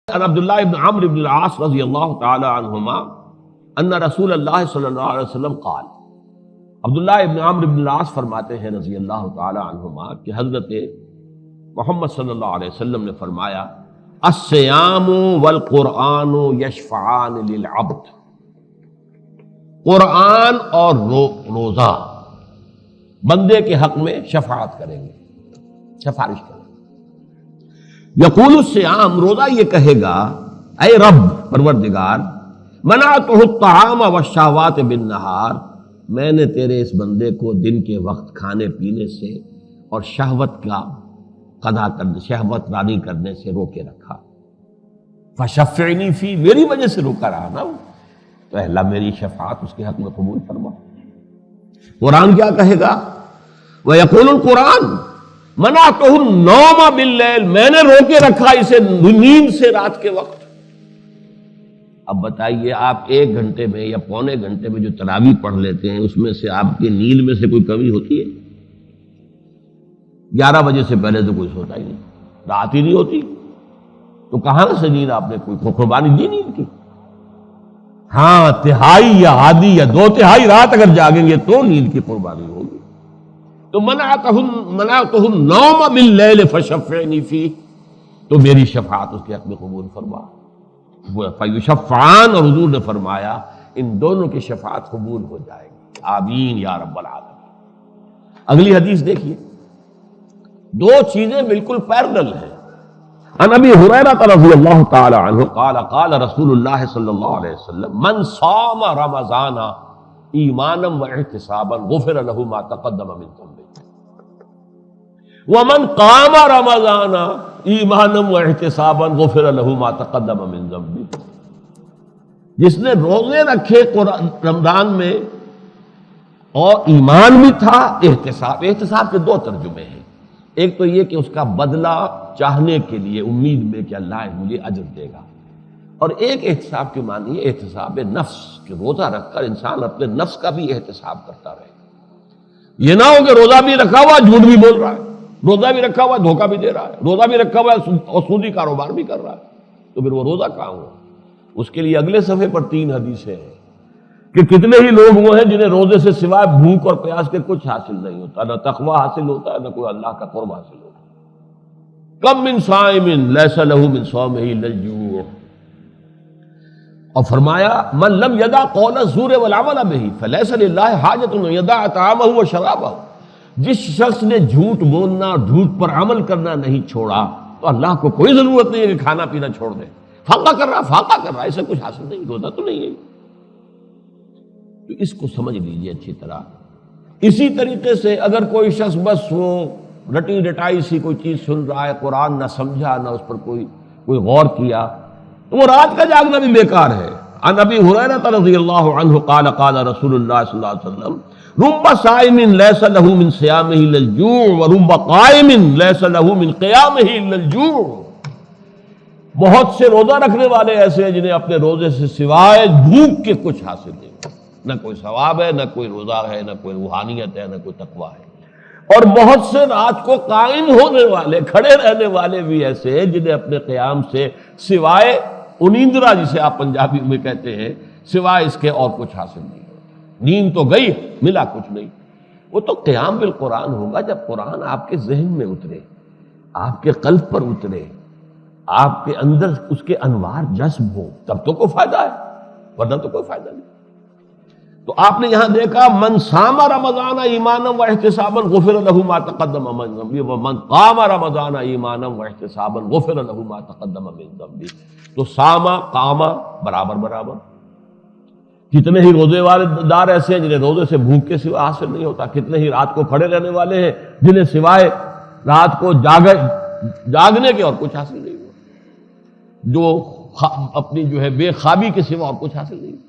عن عبداللہ ابن عمرو بن العاص رضی اللہ تعالی عنہما ان رسول اللہ صلی اللہ علیہ وسلم قال، عبداللہ ابن عمرو بن العاص فرماتے ہیں رضی اللہ تعالی عنہما کہ حضرت محمد صلی اللہ علیہ وسلم نے فرمایا، الصیام والقرآن یشفعان للعبد، قرآن اور روزہ بندے کے حق میں شفاعت کریں گے، سفارش کریں گے۔ یقول الصیام، روزہ یہ کہے گا، اے رب پروردگار، منعتہ الطعام والشہوات بالنہار، میں نے تیرے اس بندے کو دن کے وقت کھانے پینے سے اور شہوت کا قضا کرنے، شہوت رانی کرنے سے روکے رکھا، فشفعنی فی، میری وجہ سے روکا رہا نا، تو اللہ میری شفاعت اس کے حق میں قبول فرما۔ قرآن کیا کہے گا، وَيَقُولُ الْقُرْآنُ منعتہ النوم باللیل، میں نے روکے رکھا اسے نیند سے رات کے وقت۔ اب بتائیے، آپ 1 گھنٹے میں یا پونے گھنٹے میں جو تراویح پڑھ لیتے ہیں، اس میں سے آپ کی نیند میں سے کوئی کمی ہوتی ہے؟ 11 بجے سے پہلے تو کوئی سوتا ہی نہیں، رات ہی نہیں ہوتی، تو کہاں سے نیند آپ نے کوئی قربانی دی نیند کی؟ ہاں، تہائی یا آدھی یا 2/3 رات اگر جاگیں گے تو نیند کی قربانی ہوگی۔ تو منعتہ النوم باللیل فشفعنی فیہ، تو میری شفاعت اس کے حق میں قبول فرما۔ فیشفعان، اور حضور نے فرمایا ان دونوں کی شفاعت قبول ہو جائے گی، آمین یا رب العالمین۔ اگلی حدیث دیکھیے، 2 چیزیں بالکل پیرلل ہیں۔ عن ابی ہریرہ رضی اللہ تعالی عنہ قال قال رسول اللہ صلی اللہ علیہ وسلم، من صام رمضان ایمانا واحتسابا غفر له ما تقدم من ذنبه ومن قام رمضان ایمانا واحتسابا غفر له ما تقدم من ذنبه، جس نے روزے رکھے رمضان میں اور ایمان بھی تھا، احتساب کے 2 ترجمے ہیں۔ ایک تو یہ کہ اس کا بدلہ چاہنے کے لیے، امید میں کہ اللہ مجھے اجر دے گا، اور ایک احتساب کی معنی ہے احتساب نفس، کہ روزہ رکھ کر انسان اپنے نفس کا بھی احتساب کرتا رہے۔ یہ نہ ہو کہ روزہ بھی رکھا ہوا جھوٹ بھی بول رہا ہے، روزہ بھی رکھا ہوا دھوکہ بھی دے رہا ہے، روزہ بھی رکھا ہوا اور سودی کاروبار بھی کر رہا ہے، تو پھر وہ روزہ کہاں ہوا؟ اس کے لیے اگلے صفحے پر 3 حدیثیں ہیں کہ کتنے ہی لوگ وہ ہیں جنہیں روزے سے سوائے بھوک اور پیاس کے کچھ حاصل نہیں ہوتا، نہ تقوی حاصل ہوتا ہے، نہ کوئی اللہ کا قرب حاصل ہوتا ہے۔ کم من صائم لیس له من صومہ الا الجوع، اور فرمایا من لم یدع قول الزور والعمل بہ فلیس للہ حاجۃ ان یدع طعامہ وشرابہ، جس شخص نے جھوٹ بولنا اور جھوٹ پر عمل کرنا نہیں چھوڑا تو اللہ کو کوئی ضرورت نہیں ہے کہ کھانا پینا چھوڑ دے۔ فاقہ کر رہا اسے کچھ حاصل نہیں، روزہ تو نہیں ہے۔ تو اس کو سمجھ لیجئے اچھی طرح۔ اسی طریقے سے اگر کوئی شخص بس وہ رٹی رٹائی سی کوئی چیز سن رہا ہے، قرآن نہ سمجھا، نہ اس پر کوئی غور کیا، تو وہ رات کا جاگنا بھی بیکار ہے۔ عن ابی ہریرہ رضی اللہ عنہ قال قال رسول اللہ صلی اللہ علیہ وسلم، رب صائم لیس له من صیامہ الا الجوع ورب قائم لیس له من قیامہ الا الجوع، بہت سے روزہ رکھنے والے ایسے ہیں جنہیں اپنے روزے سے سوائے بھوک کے کچھ حاصل نہیں، نہ کوئی ثواب ہے، نہ کوئی روزہ ہے، نہ کوئی روحانیت ہے، نہ کوئی تقویٰ ہے۔ اور بہت سے رات کو قائم ہونے والے، کھڑے رہنے والے بھی ایسے ہیں جنہیں اپنے قیام سے سوائے انیندرا، جسے آپ پنجابی میں کہتے ہیں، سوائے اس کے اور کچھ حاصل نہیں۔ نیند تو گئی، ملا کچھ نہیں۔ وہ تو قیام بالقرآن ہوگا جب قرآن آپ کے ذہن میں اترے، آپ کے قلب پر اترے، آپ کے اندر اس کے انوار جذب ہو، تب تو کوئی فائدہ ہے، ورنہ تو کوئی فائدہ نہیں۔ تو آپ نے یہاں دیکھا، من صام رمضان ایمانا واحتسابا غفر له ما تقدم من ذنبه ومن قام رمضان ایمانا واحتسابا غفر له ما تقدم من ذنبه۔ تو صام قام برابر۔ کتنے ہی روزے والے دار ایسے ہیں جنہیں روزے سے بھوک کے سوا حاصل نہیں ہوتا، کتنے ہی رات کو کھڑے رہنے والے ہیں جنہیں سوائے رات کو جاگنے کے اور کچھ حاصل نہیں ہوا، جو اپنی جو ہے بے خوابی کے سوا اور کچھ حاصل نہیں ہوا۔